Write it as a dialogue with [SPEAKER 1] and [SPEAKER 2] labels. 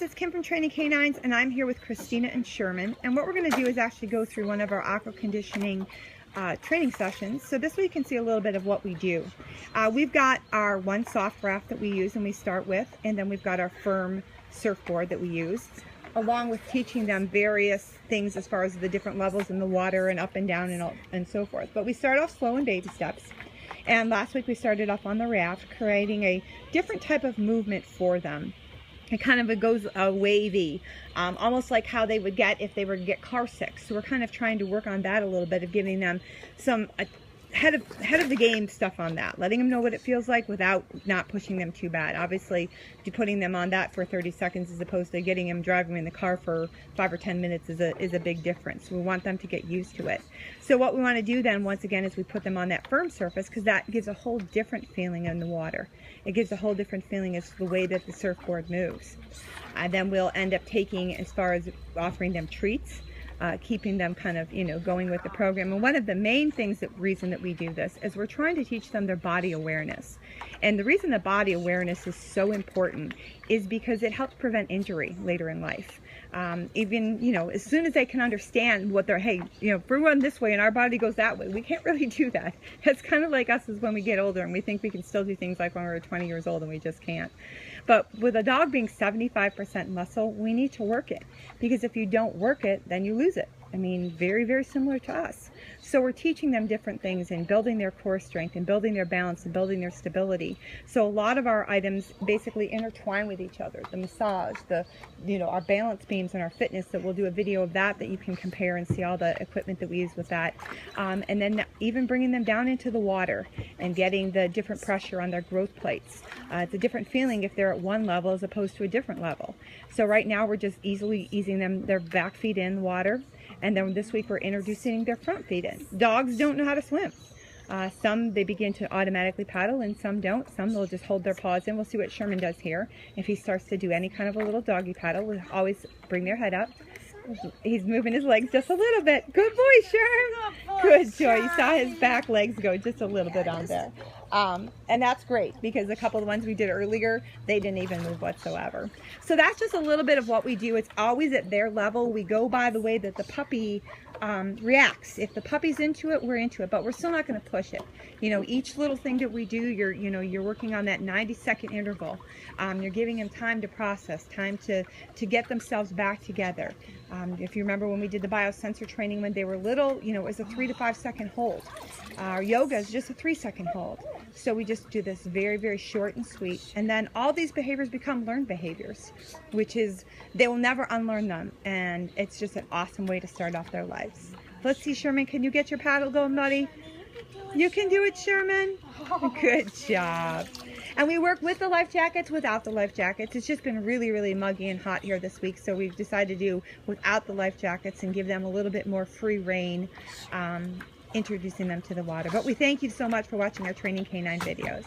[SPEAKER 1] it's Kim from Training Canines, and I'm here with Christina and Sherman. And what we're going to do is actually go through one of our aqua conditioning training sessions. So this way you can see a little bit of what we do. We've got our one soft raft that we use and we start with, and then we've got our firm surfboard that we use, along with teaching them various things as far as the different levels in the water and up and down and so forth. But we start off slow in baby steps. And last week we started off on the raft, creating a different type of movement for them. It kind of goes wavy, almost like how they would get if they were to get car sick. So we're kind of trying to work on that a little bit, of giving them some head of the game stuff on that, letting them know what it feels like without not pushing them too bad. Obviously, putting them on that for 30 seconds as opposed to getting them driving in the car for 5 or 10 minutes is a big difference. We want them to get used to it. So what we want to do then, once again, is we put them on that firm surface, because that gives a whole different feeling in the water. It gives a whole different feeling as to the way that the surfboard moves. Then we'll end up taking, as far as offering them treats, keeping them kind of, going with the program. And one of the main reason that we do this is we're trying to teach them their body awareness. And the reason the body awareness is so important is because it helps prevent injury later in life. Even, as soon as they can understand what they're, hey, if we run this way and our body goes that way, we can't really do that. It's kind of like us as when we get older and we think we can still do things like when we were 20 years old and we just can't. But with a dog being 75% muscle, we need to work it, because if you don't work it, then you lose it. I mean, very, very similar to us. So we're teaching them different things and building their core strength and building their balance and building their stability. So a lot of our items basically intertwine with each other. The massage, our balance beams and our fitness, that we'll do a video of that you can compare and see all the equipment that we use with that. And then even bringing them down into the water and getting the different pressure on their growth plates. It's a different feeling if they're at one level as opposed to a different level. So right now we're just easily easing them their back feet in the water. And then this week we're introducing their front feet in. Dogs don't know how to swim. Some they begin to automatically paddle and some don't. Some they'll just hold their paws in. We'll see what Sherman does here. If he starts to do any kind of a little doggy paddle, we'll always bring their head up. He's moving his legs just a little bit. Good boy, Sherman. Good joy. You saw his back legs go just a little bit on there. And that's great, because a couple of the ones we did earlier, they didn't even move whatsoever. So that's just a little bit of what we do. It's always at their level. We go by the way that the puppy reacts. If the puppy's into it, we're into it, but we're still not going to push it. Each little thing that we do, you're working on that 90-second interval. You're giving them time to process, time to get themselves back together. If you remember when we did the biosensor training when they were little, it was a 3 to 5 second hold. Our yoga is just a 3-second hold. So we just do this very, very short and sweet. And then all these behaviors become learned behaviors, which is, they will never unlearn them. And it's just an awesome way to start off their lives. Let's see, Sherman, can you get your paddle going, buddy? You can do it, Sherman. Good job. And we work with the life jackets, without the life jackets. It's just been really, really muggy and hot here this week, so we've decided to do without the life jackets and give them a little bit more free rein, introducing them to the water. But we thank you so much for watching our Training Canine videos.